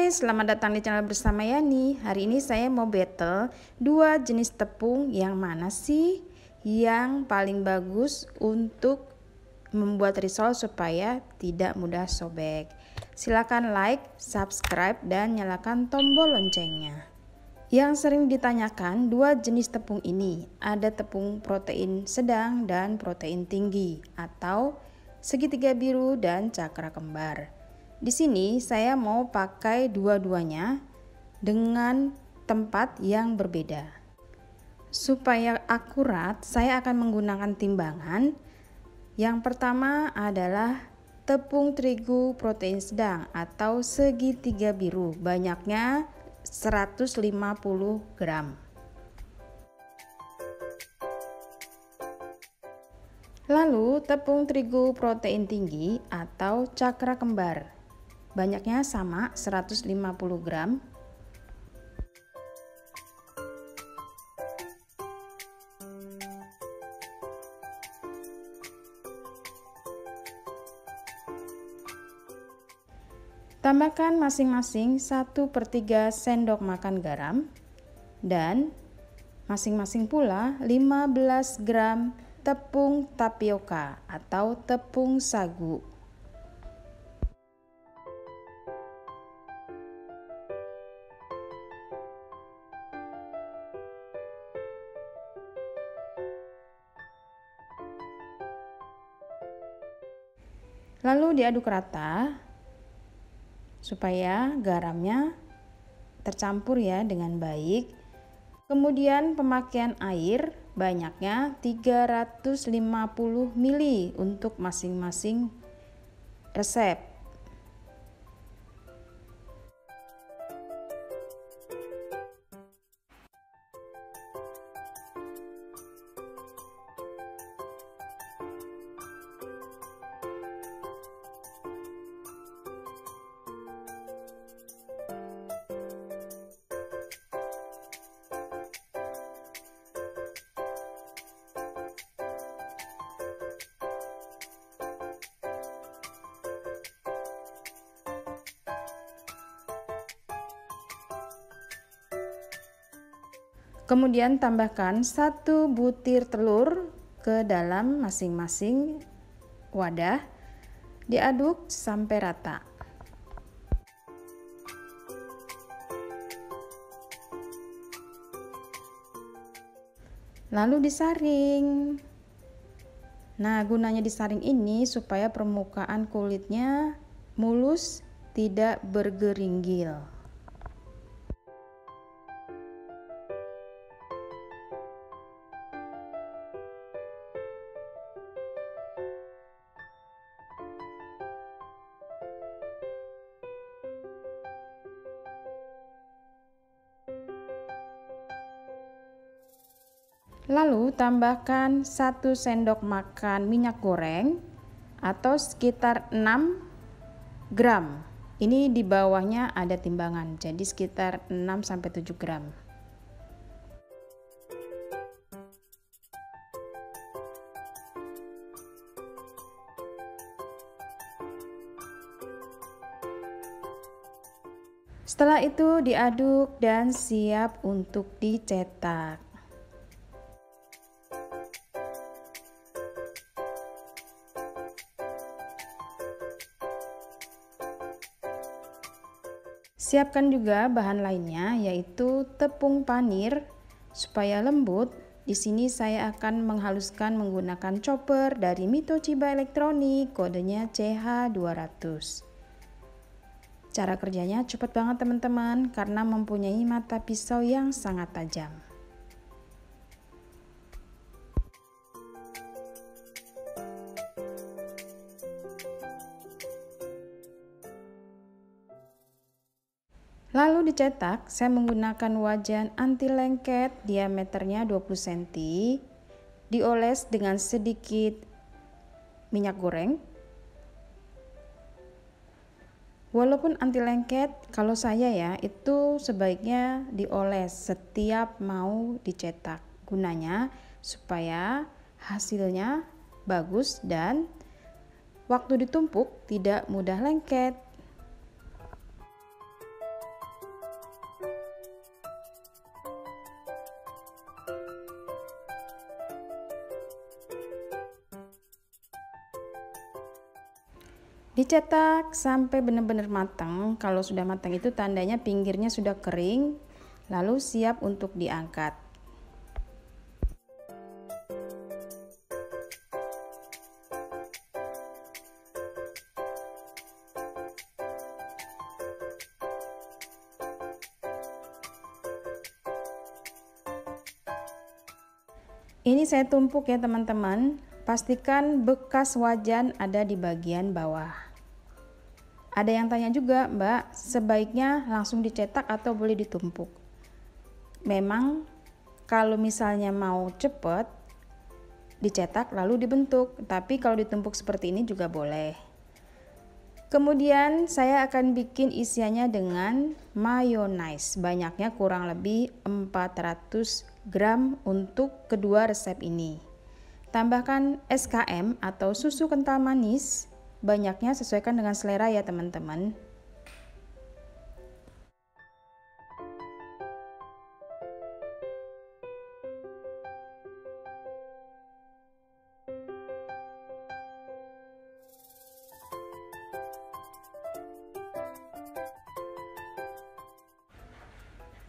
Hai, selamat datang di channel bersama Yani. Hari ini saya mau battle dua jenis tepung, yang mana sih yang paling bagus untuk membuat risol supaya tidak mudah sobek. Silakan like, subscribe, dan nyalakan tombol loncengnya. Yang sering ditanyakan dua jenis tepung ini, ada tepung protein sedang dan protein tinggi, atau segitiga biru dan cakra kembar. Di sini saya mau pakai dua-duanya dengan tempat yang berbeda. Supaya akurat, saya akan menggunakan timbangan. Yang pertama adalah tepung terigu protein sedang atau segitiga biru, banyaknya 150 gram. Lalu tepung terigu protein tinggi atau cakra kembar, banyaknya sama 150 gram. Tambahkan masing-masing 1/3 sendok makan garam dan masing-masing pula 15 gram tepung tapioka atau tepung sagu. Lalu diaduk rata supaya garamnya tercampur ya dengan baik. Kemudian pemakaian air banyaknya 350 ml untuk masing-masing resep. Kemudian tambahkan 1 butir telur ke dalam masing-masing wadah. Diaduk sampai rata. Lalu disaring. Nah, gunanya disaring ini supaya permukaan kulitnya mulus, tidak bergeringgil. Lalu tambahkan 1 sendok makan minyak goreng atau sekitar 6 gram. Ini di bawahnya ada timbangan, jadi sekitar 6-7 gram. Setelah itu diaduk dan siap untuk dicetak. Siapkan juga bahan lainnya, yaitu tepung panir supaya lembut. Di sini saya akan menghaluskan menggunakan chopper dari Mito Chiba Elektronik, kodenya CH200. Cara kerjanya cepat banget teman-teman, karena mempunyai mata pisau yang sangat tajam. Lalu dicetak, saya menggunakan wajan anti lengket diameternya 20 cm, dioles dengan sedikit minyak goreng. Walaupun anti lengket, kalau saya ya itu sebaiknya dioles setiap mau dicetak. Gunanya supaya hasilnya bagus dan waktu ditumpuk tidak mudah lengket. Dicetak sampai benar-benar matang. Kalau sudah matang itu tandanya pinggirnya sudah kering, lalu siap untuk diangkat. Ini saya tumpuk ya teman-teman. Pastikan bekas wajan ada di bagian bawah. Ada yang tanya juga, Mbak, sebaiknya langsung dicetak atau boleh ditumpuk? Memang kalau misalnya mau cepet, dicetak lalu dibentuk. Tapi kalau ditumpuk seperti ini juga boleh. Kemudian saya akan bikin isiannya dengan mayonnaise. Banyaknya kurang lebih 400 gram untuk kedua resep ini. Tambahkan SKM atau susu kental manis. Banyaknya sesuaikan dengan selera ya teman-teman.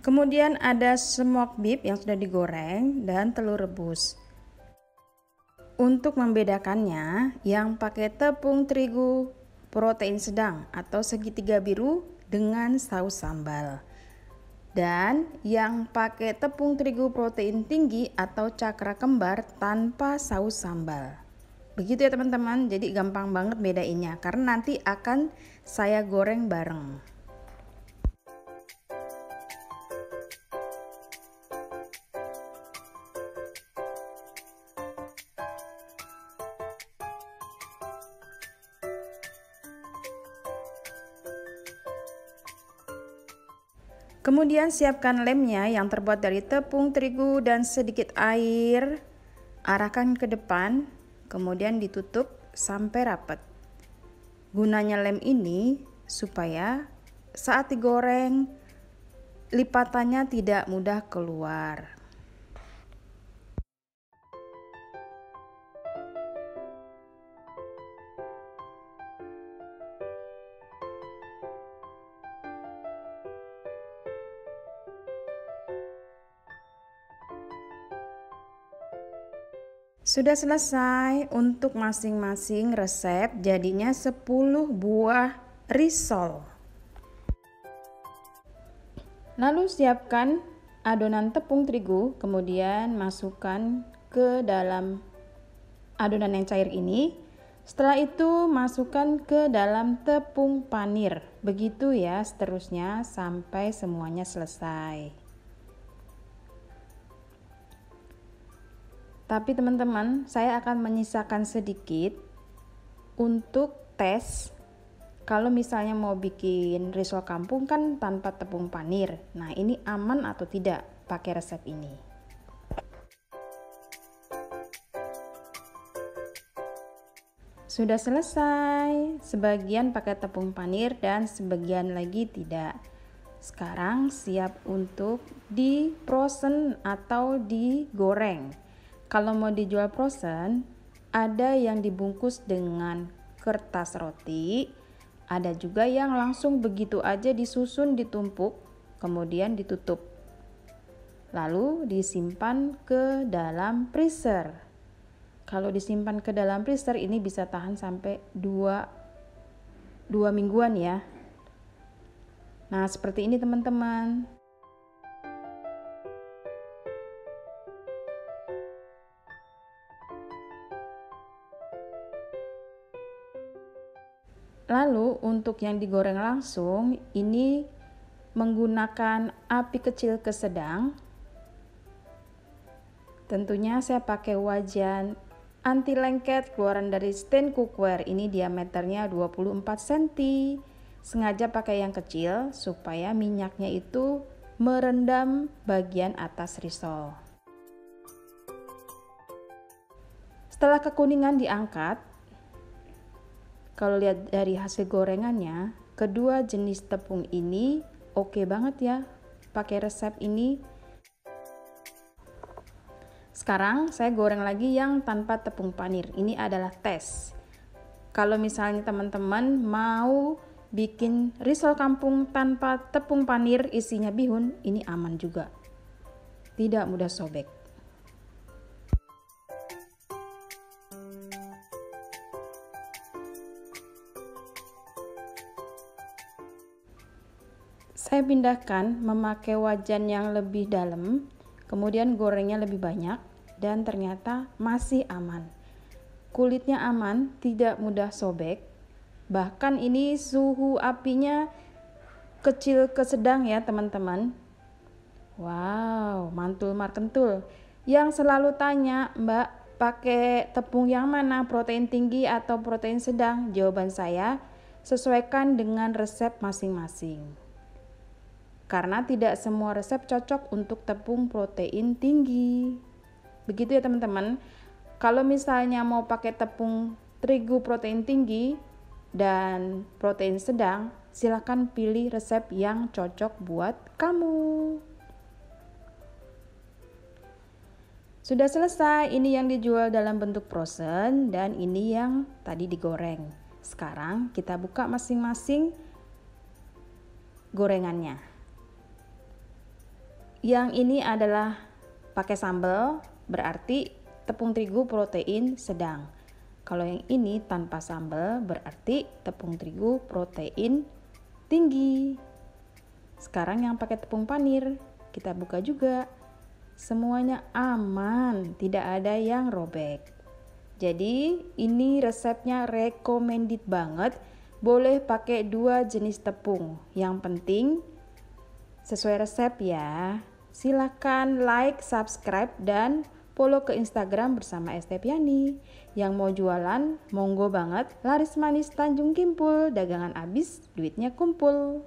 Kemudian ada smoked beef yang sudah digoreng dan telur rebus. Untuk membedakannya, yang pakai tepung terigu protein sedang atau segitiga biru dengan saus sambal. Dan yang pakai tepung terigu protein tinggi atau cakra kembar tanpa saus sambal. Begitu ya teman-teman, jadi gampang banget bedainnya karena nanti akan saya goreng bareng. Kemudian siapkan lemnya yang terbuat dari tepung terigu dan sedikit air. Arahkan ke depan, kemudian ditutup sampai rapat. Gunanya lem ini supaya saat digoreng lipatannya tidak mudah keluar. Sudah selesai untuk masing-masing resep, jadinya 10 buah risol. Lalu siapkan adonan tepung terigu, kemudian masukkan ke dalam adonan yang cair ini. Setelah itu masukkan ke dalam tepung panir. Begitu ya seterusnya sampai semuanya selesai. Tapi teman-teman, saya akan menyisakan sedikit untuk tes. Kalau misalnya mau bikin risol kampung kan tanpa tepung panir. Nah, ini aman atau tidak pakai resep ini? Sudah selesai. Sebagian pakai tepung panir dan sebagian lagi tidak. Sekarang siap untuk di frozen atau digoreng. Kalau mau dijual frozen, ada yang dibungkus dengan kertas roti, ada juga yang langsung begitu aja disusun ditumpuk, kemudian ditutup. Lalu disimpan ke dalam freezer. Kalau disimpan ke dalam freezer ini bisa tahan sampai 2 mingguan ya. Nah, seperti ini teman-teman. Lalu untuk yang digoreng langsung ini menggunakan api kecil ke sedang. Tentunya saya pakai wajan anti lengket keluaran dari stand cookware. Ini diameternya 24 cm. Sengaja pakai yang kecil supaya minyaknya itu merendam bagian atas risol. Setelah kekuningan diangkat. Kalau lihat dari hasil gorengannya, kedua jenis tepung ini oke banget ya pakai resep ini. Sekarang saya goreng lagi yang tanpa tepung panir. Ini adalah tes. kalau misalnya teman-teman mau bikin risol kampung tanpa tepung panir isinya bihun, ini aman juga. Tidak mudah sobek. Saya pindahkan memakai wajan yang lebih dalam, kemudian gorengnya lebih banyak, dan ternyata masih aman. Kulitnya aman, tidak mudah sobek. Bahkan ini suhu apinya kecil ke sedang ya teman-teman. Wow, mantul markentul. Yang selalu tanya, Mbak, pakai tepung yang mana, protein tinggi atau protein sedang? Jawaban saya, sesuaikan dengan resep masing-masing. Karena tidak semua resep cocok untuk tepung protein tinggi. Begitu ya teman-teman. Kalau misalnya mau pakai tepung terigu protein tinggi dan protein sedang, silakan pilih resep yang cocok buat kamu. Sudah selesai, ini yang dijual dalam bentuk frozen dan ini yang tadi digoreng. Sekarang kita buka masing-masing gorengannya. Yang ini adalah pakai sambal, berarti tepung terigu protein sedang. Kalau yang ini tanpa sambal, berarti tepung terigu protein tinggi. Sekarang yang pakai tepung panir, kita buka juga. Semuanya aman, tidak ada yang robek. Jadi ini resepnya recommended banget. Boleh pakai 2 jenis tepung. Yang penting sesuai resep ya. Silakan like, subscribe, dan follow ke Instagram bersama Estepiani. Yang mau jualan, monggo banget. Laris manis Tanjung Kimpul, dagangan habis, duitnya kumpul.